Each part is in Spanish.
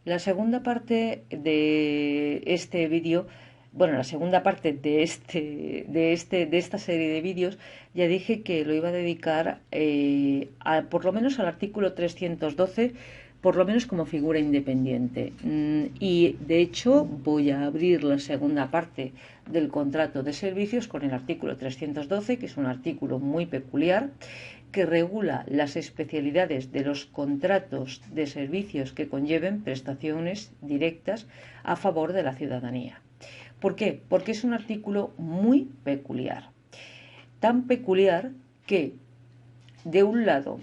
La segunda parte de este vídeo, bueno, la segunda parte de esta serie de vídeos, ya dije que lo iba a dedicar por lo menos al artículo 312, por lo menos como figura independiente. Y de hecho voy a abrir la segunda parte del contrato de servicios con el artículo 312, que es un artículo muy peculiar que regula las especialidades de los contratos de servicios que conlleven prestaciones directas a favor de la ciudadanía. ¿Por qué? Porque es un artículo muy peculiar. Tan peculiar que, de un lado,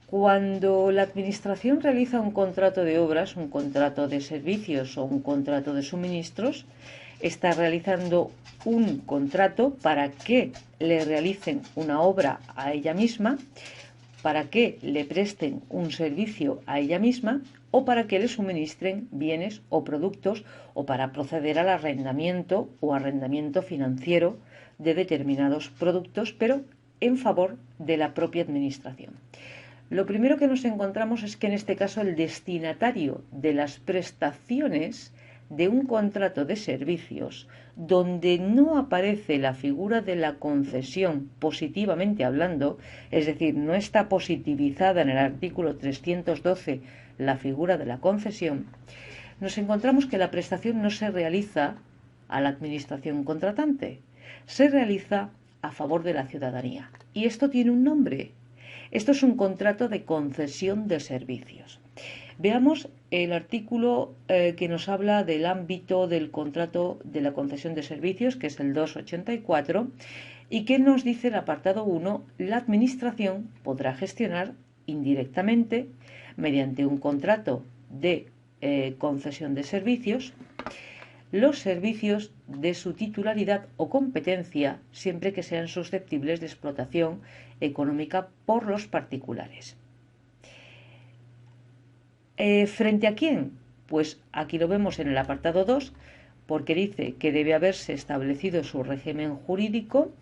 cuando la Administración realiza un contrato de obras, un contrato de servicios o un contrato de suministros, está realizando un contrato para que le realicen una obra a ella misma, para que le presten un servicio a ella misma o para que le suministren bienes o productos o para proceder al arrendamiento o arrendamiento financiero de determinados productos, pero en favor de la propia Administración. Lo primero que nos encontramos es que en este caso el destinatario de las prestaciones de un contrato de servicios donde no aparece la figura de la concesión positivamente hablando, es decir, no está positivizada en el artículo 312 la figura de la concesión, nos encontramos que la prestación no se realiza a la administración contratante, se realiza a favor de la ciudadanía. Y esto tiene un nombre. Esto es un contrato de concesión de servicios. Veamos el artículo que nos habla del ámbito del contrato de la concesión de servicios, que es el 284, y que nos dice el apartado 1, la Administración podrá gestionar indirectamente, mediante un contrato de concesión de servicios, los servicios de su titularidad o competencia siempre que sean susceptibles de explotación económica por los particulares. ¿Frente a quién? Pues aquí lo vemos en el apartado 2, porque dice que debe haberse establecido su régimen jurídico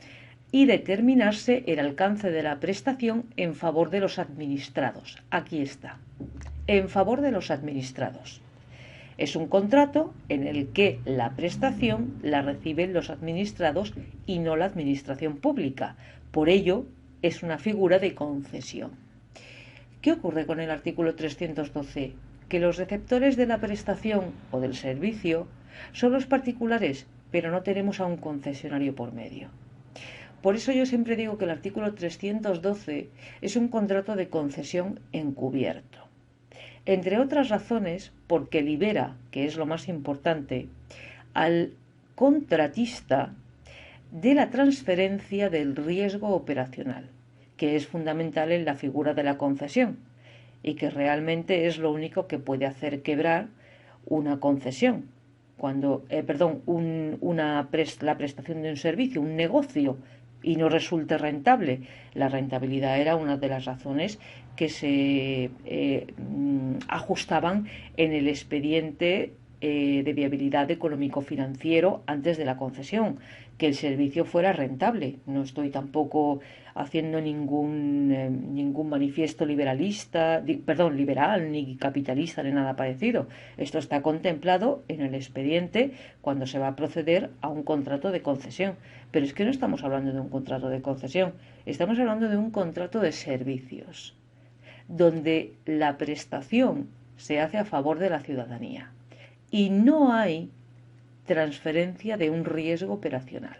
y determinarse el alcance de la prestación en favor de los administrados. Aquí está, en favor de los administrados. Es un contrato en el que la prestación la reciben los administrados y no la administración pública. Por ello, es una figura de concesión. ¿Qué ocurre con el artículo 312? Que los receptores de la prestación o del servicio son los particulares, pero no tenemos a un concesionario por medio. Por eso yo siempre digo que el artículo 312 es un contrato de concesión encubierto. Entre otras razones, porque libera, que es lo más importante, al contratista de la transferencia del riesgo operacional, que es fundamental en la figura de la concesión y que realmente es lo único que puede hacer quebrar una concesión, la prestación de un servicio, un negocio, y no resulte rentable. La rentabilidad era una de las razones que se ajustaban en el expediente de viabilidad económico-financiero antes de la concesión, que el servicio fuera rentable. No estoy tampoco haciendo ningún manifiesto liberal, ni capitalista, ni nada parecido. Esto está contemplado en el expediente cuando se va a proceder a un contrato de concesión. Pero es que no estamos hablando de un contrato de concesión, estamos hablando de un contrato de servicios, donde la prestación se hace a favor de la ciudadanía y no hay transferencia de un riesgo operacional.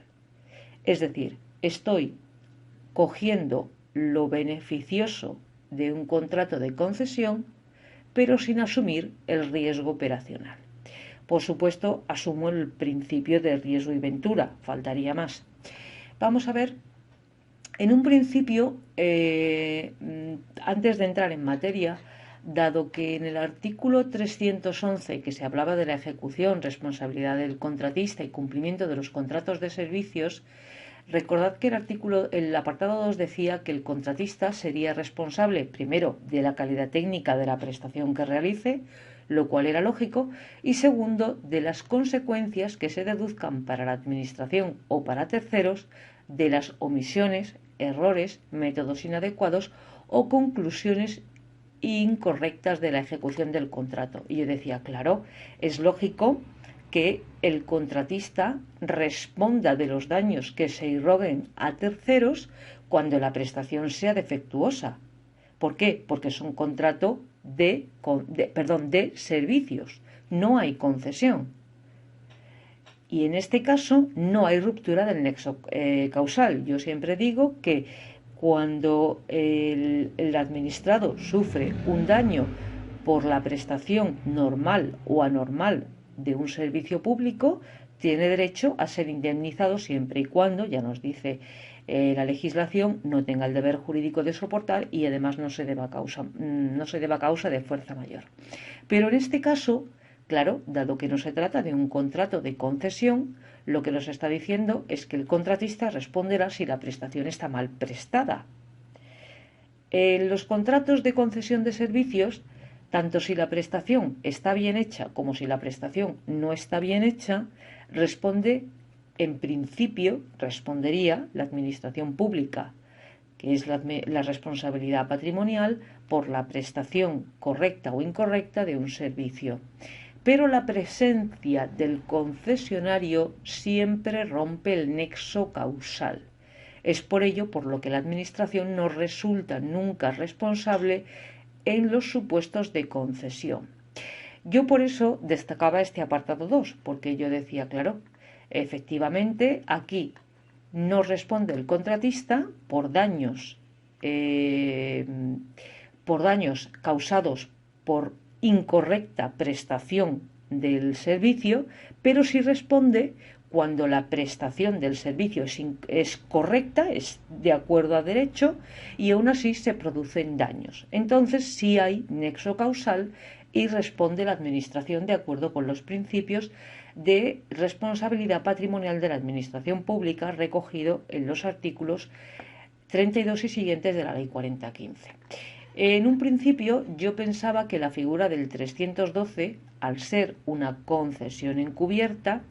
Es decir, estoy cogiendo lo beneficioso de un contrato de concesión, pero sin asumir el riesgo operacional. Por supuesto, asumo el principio de riesgo y ventura, faltaría más. Vamos a ver, en un principio, antes de entrar en materia, dado que en el artículo 311, que se hablaba de la ejecución, responsabilidad del contratista y cumplimiento de los contratos de servicios, recordad que el apartado 2 decía que el contratista sería responsable, primero, de la calidad técnica de la prestación que realice, lo cual era lógico, y segundo, de las consecuencias que se deduzcan para la administración o para terceros de las omisiones, errores, métodos inadecuados o conclusiones incorrectas de la ejecución del contrato. Y yo decía, claro, es lógico que el contratista responda de los daños que se irroguen a terceros cuando la prestación sea defectuosa. ¿Por qué? Porque es un contrato de servicios, no hay concesión. Y en este caso no hay ruptura del nexo causal. Yo siempre digo que cuando el administrado sufre un daño por la prestación normal o anormal de un servicio público, tiene derecho a ser indemnizado siempre y cuando, ya nos dice la legislación, no tenga el deber jurídico de soportar y además no se deba causa de fuerza mayor. Pero en este caso, claro, dado que no se trata de un contrato de concesión, lo que nos está diciendo es que el contratista responderá si la prestación está mal prestada. En los contratos de concesión de servicios, tanto si la prestación está bien hecha como si la prestación no está bien hecha, en principio, respondería la administración pública, que es la responsabilidad patrimonial por la prestación correcta o incorrecta de un servicio. Pero la presencia del concesionario siempre rompe el nexo causal. Es por ello por lo que la Administración no resulta nunca responsable en los supuestos de concesión. Yo por eso destacaba este apartado 2, porque yo decía, claro, efectivamente aquí no responde el contratista por daños causados por incorrecta prestación del servicio, pero sí responde cuando la prestación del servicio es correcta, es de acuerdo a derecho y aún así se producen daños. Entonces sí hay nexo causal y responde la Administración de acuerdo con los principios de responsabilidad patrimonial de la Administración Pública recogido en los artículos 32 y siguientes de la Ley 4015. En un principio yo pensaba que la figura del 312, al ser una concesión encubierta,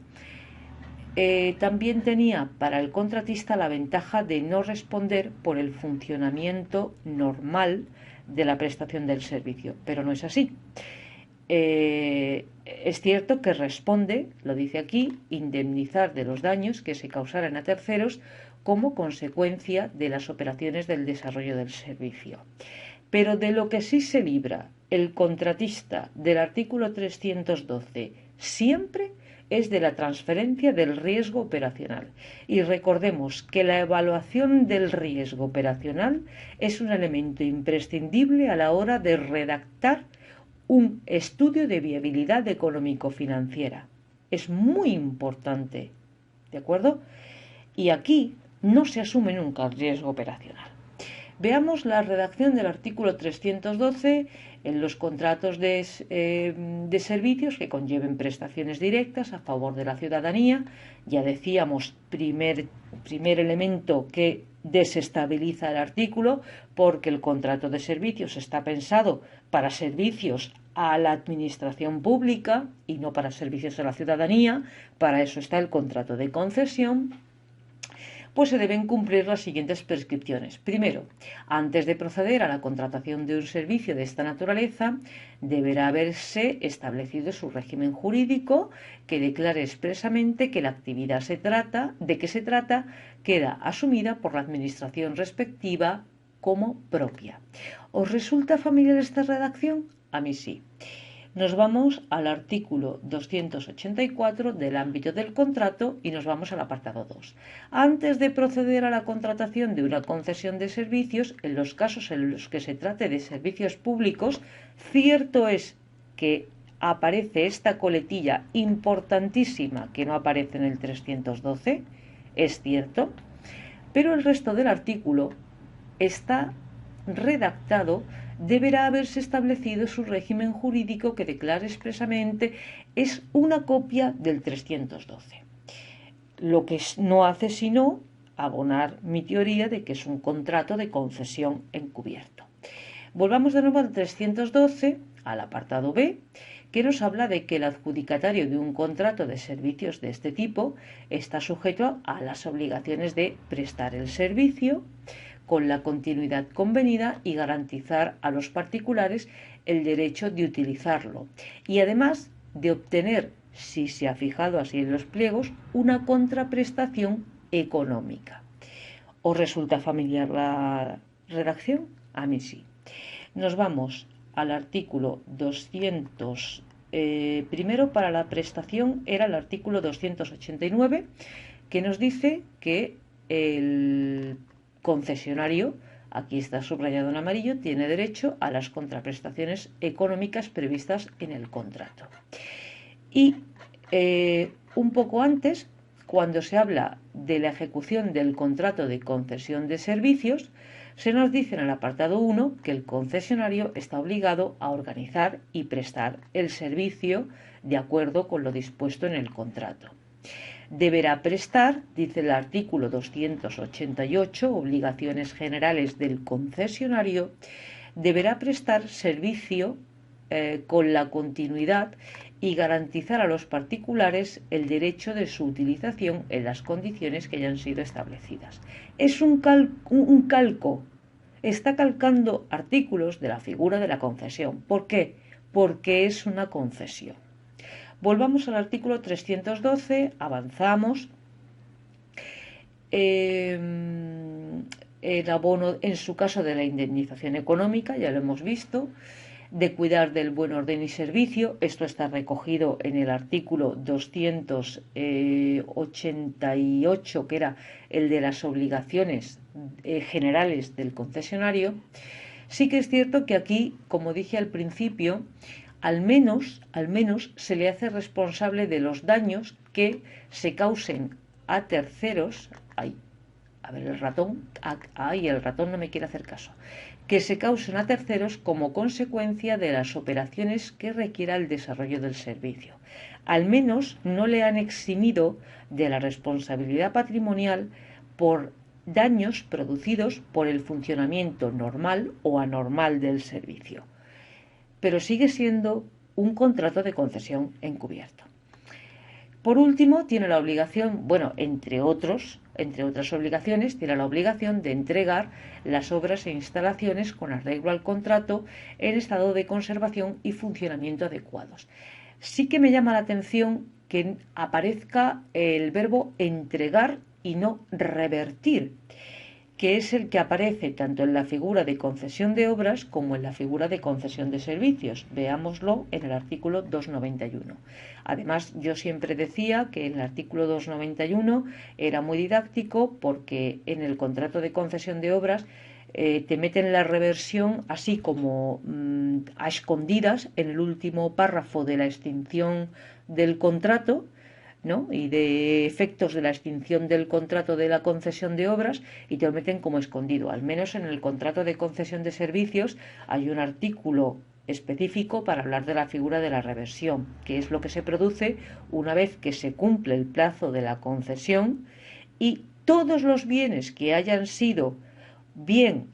también tenía para el contratista la ventaja de no responder por el funcionamiento normal de la prestación del servicio, pero no es así. Es cierto que responde, lo dice aquí, indemnizar de los daños que se causaran a terceros como consecuencia de las operaciones del desarrollo del servicio. Pero de lo que sí se libra el contratista del artículo 312 siempre es de la transferencia del riesgo operacional. Y recordemos que la evaluación del riesgo operacional es un elemento imprescindible a la hora de redactar un estudio de viabilidad económico-financiera. Es muy importante, ¿de acuerdo? Y aquí no se asume nunca el riesgo operacional. Veamos la redacción del artículo 312 en los contratos de servicios que conlleven prestaciones directas a favor de la ciudadanía. Ya decíamos, primer elemento que desestabiliza el artículo, porque el contrato de servicios está pensado para servicios a la administración pública y no para servicios a la ciudadanía. Para eso está el contrato de concesión. Pues se deben cumplir las siguientes prescripciones. Primero, antes de proceder a la contratación de un servicio de esta naturaleza, deberá haberse establecido su régimen jurídico que declare expresamente que la actividad de que se trata queda asumida por la administración respectiva como propia. ¿Os resulta familiar esta redacción? A mí sí. Nos vamos al artículo 284 del ámbito del contrato y nos vamos al apartado 2. Antes de proceder a la contratación de una concesión de servicios, en los casos en los que se trate de servicios públicos, cierto es que aparece esta coletilla importantísima que no aparece en el 312, es cierto, pero el resto del artículo está redactado. Deberá haberse establecido su régimen jurídico que declare expresamente es una copia del 312. Lo que no hace sino abonar mi teoría de que es un contrato de concesión encubierto. Volvamos de nuevo al 312, al apartado B, que nos habla de que el adjudicatario de un contrato de servicios de este tipo está sujeto a las obligaciones de prestar el servicio, con la continuidad convenida y garantizar a los particulares el derecho de utilizarlo. Y además de obtener, si se ha fijado así en los pliegos, una contraprestación económica. ¿Os resulta familiar la redacción? A mí sí. Nos vamos al artículo 200. Primero, para la prestación era el artículo 289, que nos dice que el concesionario, aquí está subrayado en amarillo, tiene derecho a las contraprestaciones económicas previstas en el contrato. Y un poco antes, cuando se habla de la ejecución del contrato de concesión de servicios, se nos dice en el apartado 1 que el concesionario está obligado a organizar y prestar el servicio de acuerdo con lo dispuesto en el contrato. Deberá prestar, dice el artículo 288, obligaciones generales del concesionario, deberá prestar servicio con la continuidad y garantizar a los particulares el derecho de su utilización en las condiciones que hayan sido establecidas. Es un calco, está calcando artículos de la figura de la concesión. ¿Por qué? Porque es una concesión. Volvamos al artículo 312, avanzamos. El abono, en su caso de la indemnización económica, ya lo hemos visto, de cuidar del buen orden y servicio. Esto está recogido en el artículo 288, que era el de las obligaciones generales del concesionario. Sí que es cierto que aquí, como dije al principio, al menos se le hace responsable de los daños que se causen a terceros. El ratón no me quiere hacer caso. Que se causen a terceros como consecuencia de las operaciones que requiera el desarrollo del servicio. Al menos no le han eximido de la responsabilidad patrimonial por daños producidos por el funcionamiento normal o anormal del servicio. Pero sigue siendo un contrato de concesión encubierto. Por último, tiene la obligación, entre otras obligaciones, tiene la obligación de entregar las obras e instalaciones con arreglo al contrato en estado de conservación y funcionamiento adecuados. Sí que me llama la atención que aparezca el verbo entregar y no revertir, que es el que aparece tanto en la figura de concesión de obras como en la figura de concesión de servicios. Veámoslo en el artículo 291. Además, yo siempre decía que el artículo 291 era muy didáctico porque en el contrato de concesión de obras te meten la reversión así como a escondidas en el último párrafo de la extinción del contrato, ¿no? Y de efectos de la extinción del contrato de la concesión de obras, y te lo meten como escondido. Al menos en el contrato de concesión de servicios hay un artículo específico para hablar de la figura de la reversión, que es lo que se produce una vez que se cumple el plazo de la concesión y todos los bienes que hayan sido bien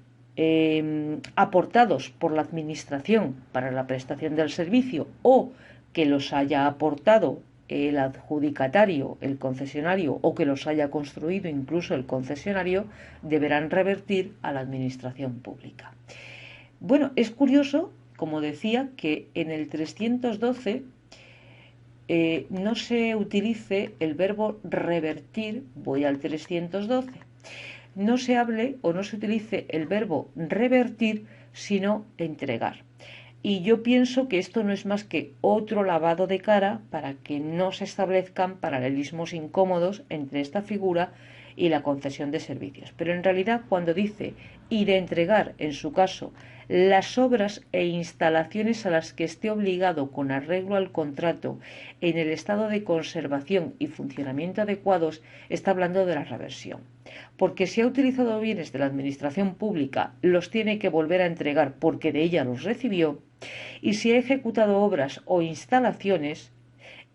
aportados por la administración para la prestación del servicio o que los haya aportado el adjudicatario, el concesionario, o que los haya construido incluso el concesionario, deberán revertir a la administración pública. Es curioso, como decía, que en el 312 no se utilice el verbo revertir. Voy al 312. No se hable o no se utilice el verbo revertir, sino entregar. Y yo pienso que esto no es más que otro lavado de cara para que no se establezcan paralelismos incómodos entre esta figura y la concesión de servicios. Pero en realidad, cuando dice y de entregar, en su caso, las obras e instalaciones a las que esté obligado con arreglo al contrato en el estado de conservación y funcionamiento adecuados, está hablando de la reversión. Porque si ha utilizado bienes de la administración pública, los tiene que volver a entregar porque de ella los recibió, y si ha ejecutado obras o instalaciones,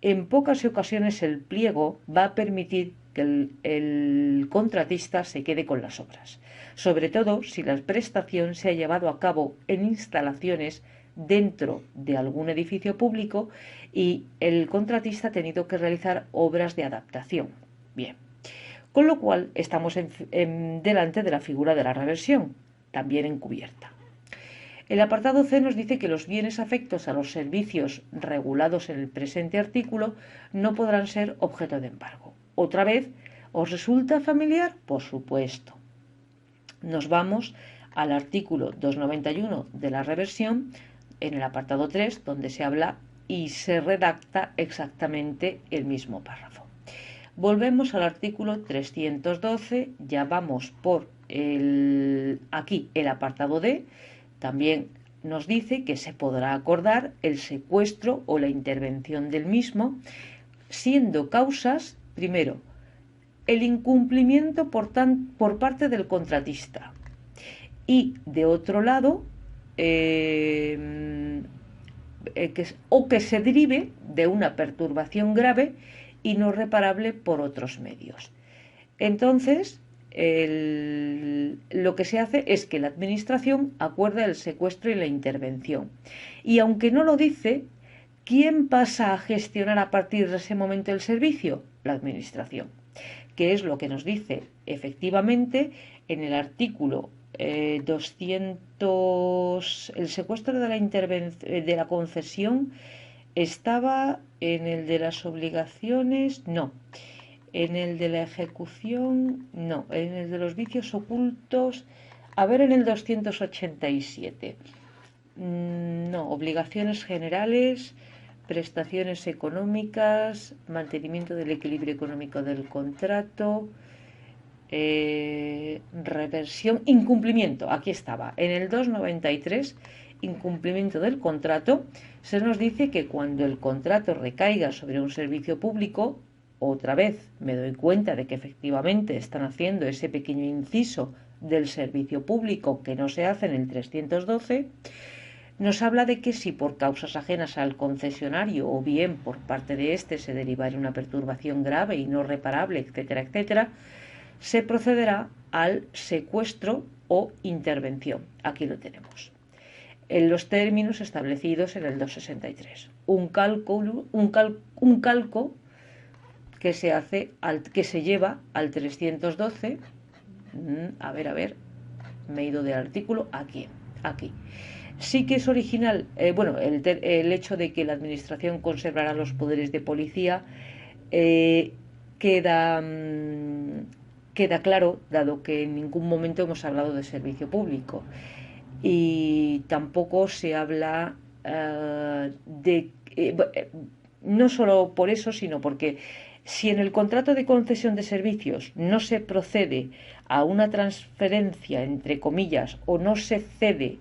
en pocas ocasiones el pliego va a permitir que el contratista se quede con las obras, sobre todo si la prestación se ha llevado a cabo en instalaciones dentro de algún edificio público y el contratista ha tenido que realizar obras de adaptación. Bien, con lo cual estamos delante de la figura de la reversión, también encubierta. El apartado C nos dice que los bienes afectos a los servicios regulados en el presente artículo no podrán ser objeto de embargo. Otra vez, ¿os resulta familiar? Por supuesto. Nos vamos al artículo 291 de la reversión, en el apartado 3, donde se habla y se redacta exactamente el mismo párrafo. Volvemos al artículo 312, ya vamos por aquí el apartado D, también nos dice que se podrá acordar el secuestro o la intervención del mismo, siendo causas, primero, el incumplimiento por parte del contratista y, de otro lado, que se derive de una perturbación grave y no reparable por otros medios. Entonces, lo que se hace es que la Administración acuerda el secuestro y la intervención. Y aunque no lo dice, ¿quién pasa a gestionar a partir de ese momento el servicio? La Administración. ¿Qué es lo que nos dice? Efectivamente, en el artículo 200, el secuestro de la concesión estaba en el de las obligaciones, no. En el de la ejecución, no. En el de los vicios ocultos, a ver, en el 287. No, obligaciones generales, prestaciones económicas, mantenimiento del equilibrio económico del contrato, reversión, incumplimiento, aquí estaba. En el 293, incumplimiento del contrato, se nos dice que cuando el contrato recaiga sobre un servicio público, otra vez me doy cuenta de que efectivamente están haciendo ese pequeño inciso del servicio público que no se hace en el 312, nos habla de que si por causas ajenas al concesionario o bien por parte de éste se derivara una perturbación grave y no reparable, etcétera, etcétera, se procederá al secuestro o intervención. Aquí lo tenemos. En los términos establecidos en el 263. Un calco que se hace que se lleva al 312. A ver, me he ido del artículo aquí. Sí que es original, el hecho de que la Administración conservará los poderes de policía queda claro, dado que en ningún momento hemos hablado de servicio público y tampoco se habla no solo por eso, sino porque si en el contrato de concesión de servicios no se procede a una transferencia, entre comillas, o no se cede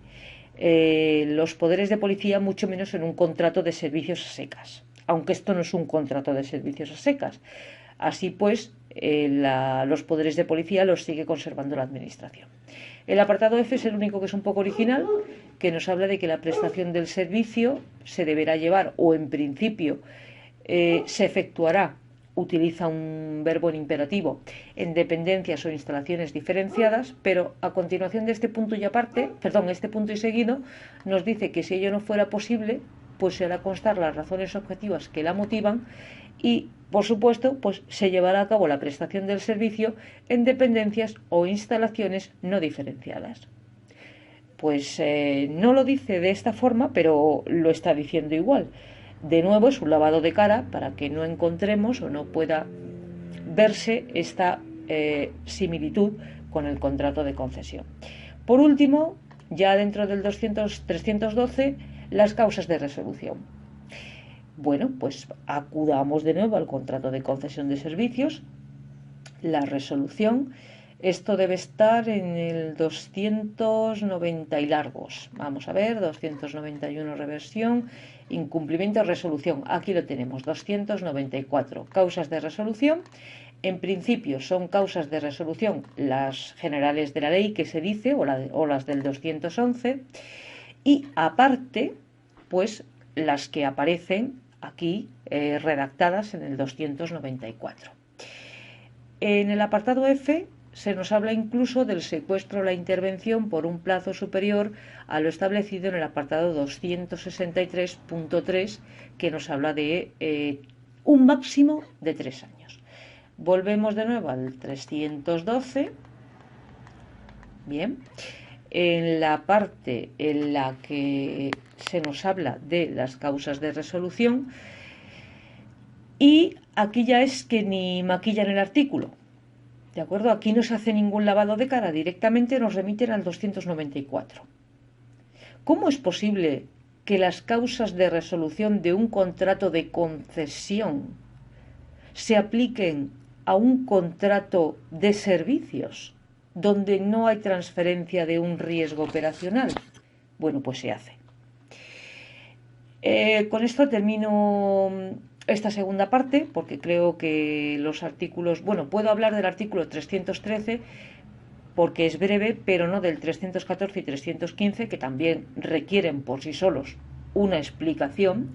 los poderes de policía, mucho menos en un contrato de servicios a secas, aunque esto no es un contrato de servicios a secas. Así pues, los poderes de policía los sigue conservando la Administración. El apartado F es el único que es un poco original, que nos habla de que la prestación del servicio se deberá llevar, o en principio se efectuará, utiliza un verbo en imperativo, en dependencias o instalaciones diferenciadas, pero a continuación de este punto y aparte, este punto y seguido, nos dice que si ello no fuera posible, pues se hará constar las razones objetivas que la motivan y, por supuesto, pues se llevará a cabo la prestación del servicio en dependencias o instalaciones no diferenciadas. Pues no lo dice de esta forma, pero lo está diciendo igual. De nuevo, es un lavado de cara para que no encontremos o no pueda verse esta similitud con el contrato de concesión. Por último, ya dentro del 312, las causas de resolución. Bueno, pues acudamos de nuevo al contrato de concesión de servicios, la resolución. Esto debe estar en el 290 y largos. Vamos a ver, 291 reversión, incumplimiento, resolución. Aquí lo tenemos, 294. Causas de resolución. En principio son causas de resolución las generales de la ley que se dice, o las del 211. Y aparte, pues las que aparecen aquí redactadas en el 294. En el apartado F se nos habla incluso del secuestro o la intervención por un plazo superior a lo establecido en el apartado 263.3, que nos habla de un máximo de 3 años. Volvemos de nuevo al 312. Bien. En la parte en la que se nos habla de las causas de resolución, y aquí ya es que ni maquillan el artículo, ¿de acuerdo? Aquí no se hace ningún lavado de cara, directamente nos remiten al 294. ¿Cómo es posible que las causas de resolución de un contrato de concesión se apliquen a un contrato de servicios donde no hay transferencia de un riesgo operacional? Bueno, pues se hace. Con esto termino esta segunda parte, porque creo que los artículos... Bueno, puedo hablar del artículo 313 porque es breve, pero no del 314 y 315, que también requieren por sí solos una explicación,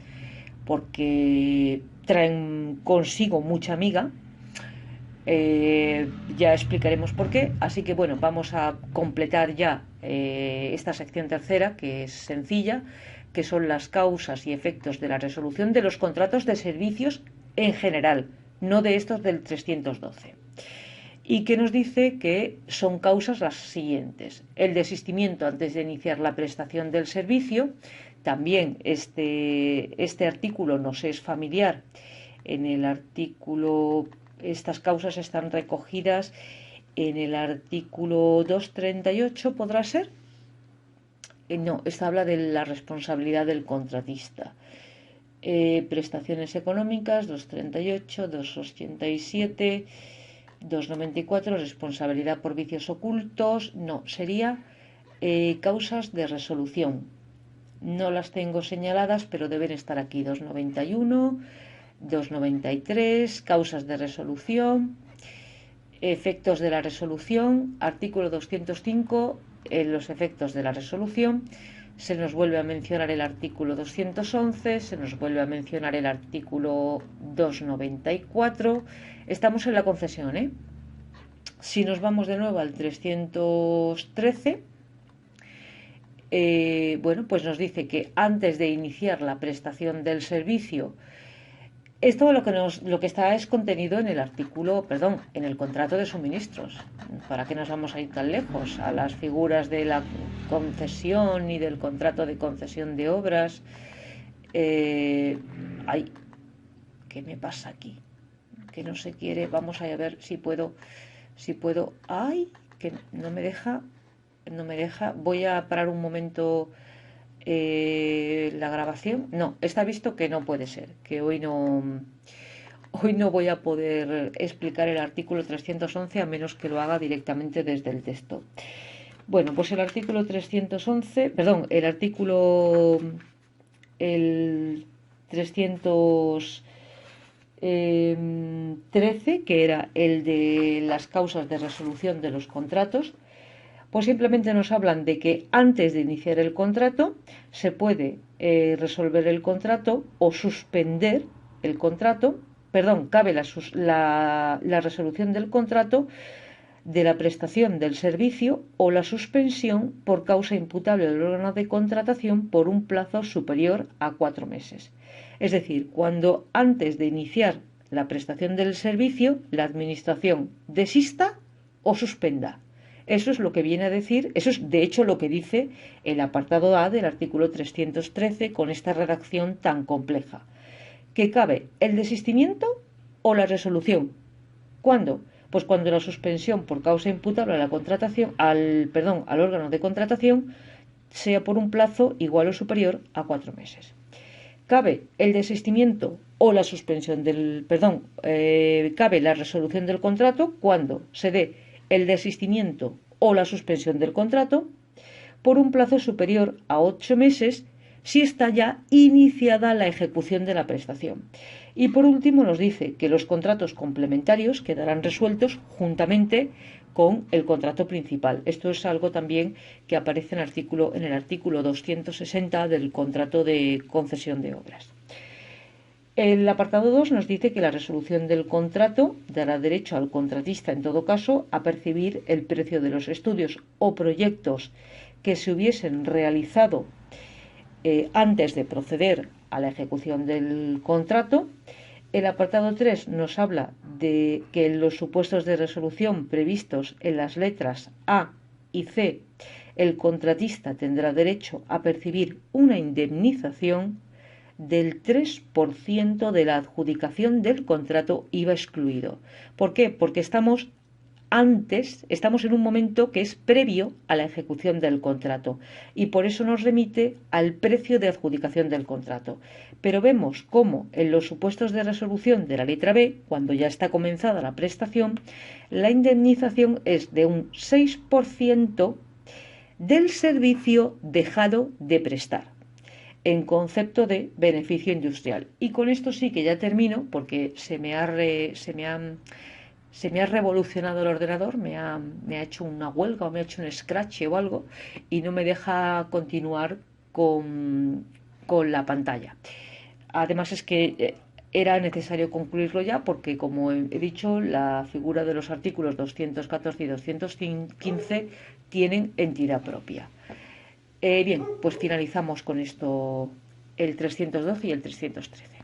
porque traen consigo mucha miga. Ya explicaremos por qué. Así que bueno, vamos a completar ya esta sección tercera, que es sencilla, que son las causas y efectos de la resolución de los contratos de servicios en general, no de estos del 312. Y que nos dice que son causas las siguientes: el desistimiento antes de iniciar la prestación del servicio. También este artículo nos es familiar. En el artículo, estas causas están recogidas en el artículo 238, ¿podrá ser? No, esta habla de la responsabilidad del contratista. Prestaciones económicas, 238, 287, 294, responsabilidad por vicios ocultos. No, sería causas de resolución. No las tengo señaladas, pero deben estar aquí. 291, 293, causas de resolución, efectos de la resolución, artículo 205, los efectos de la resolución. Se nos vuelve a mencionar el artículo 211, se nos vuelve a mencionar el artículo 294. Estamos en la concesión, ¿eh? Si nos vamos de nuevo al 313, bueno, pues nos dice que antes de iniciar la prestación del servicio, esto lo que está es contenido en el artículo, perdón, en el contrato de suministros. ¿Para qué nos vamos a ir tan lejos? A las figuras de la concesión y del contrato de concesión de obras. Ay, ¿qué me pasa aquí? Que no se quiere. Vamos a ver si puedo. Ay, que no me deja. Voy a parar un momento la grabación. No, está visto que no puede ser, que hoy no voy a poder explicar el artículo 311 a menos que lo haga directamente desde el texto. Bueno, pues el artículo 311, perdón, el 313, que era el de las causas de resolución de los contratos, pues simplemente nos hablan de que antes de iniciar el contrato se puede resolver el contrato o suspender el contrato. Perdón, cabe la resolución del contrato, de la prestación del servicio o la suspensión por causa imputable del órgano de contratación por un plazo superior a 4 meses. Es decir, cuando antes de iniciar la prestación del servicio la administración desista o suspenda. Eso es lo que viene a decir, eso es de hecho lo que dice el apartado A del artículo 313 con esta redacción tan compleja. Que cabe el desistimiento o la resolución. ¿Cuándo? Pues cuando la suspensión por causa imputable a la contratación, al órgano de contratación sea por un plazo igual o superior a 4 meses. Cabe el desistimiento o la suspensión cabe la resolución del contrato cuando se dé el desistimiento o la suspensión del contrato por un plazo superior a 8 meses si está ya iniciada la ejecución de la prestación. Y por último nos dice que los contratos complementarios quedarán resueltos juntamente con el contrato principal. Esto es algo también que aparece en el artículo 260 del contrato de concesión de obras. El apartado 2 nos dice que la resolución del contrato dará derecho al contratista, en todo caso, a percibir el precio de los estudios o proyectos que se hubiesen realizado antes de proceder a la ejecución del contrato, El apartado 3 nos habla de que en los supuestos de resolución previstos en las letras A y C, el contratista tendrá derecho a percibir una indemnización del 3% de la adjudicación del contrato IVA excluido. ¿Por qué? Porque estamos en un momento que es previo a la ejecución del contrato y por eso nos remite al precio de adjudicación del contrato. Pero vemos cómo en los supuestos de resolución de la letra B, cuando ya está comenzada la prestación, la indemnización es de un 6% del servicio dejado de prestar, en concepto de beneficio industrial. Y con esto sí que ya termino, porque se me ha revolucionado el ordenador, me ha hecho una huelga o me ha hecho un scratch o algo y no me deja continuar con la pantalla. Además es que era necesario concluirlo ya porque, como he dicho, la figura de los artículos 214 y 215 tienen entidad propia. Bien, pues finalizamos con esto el 312 y el 313.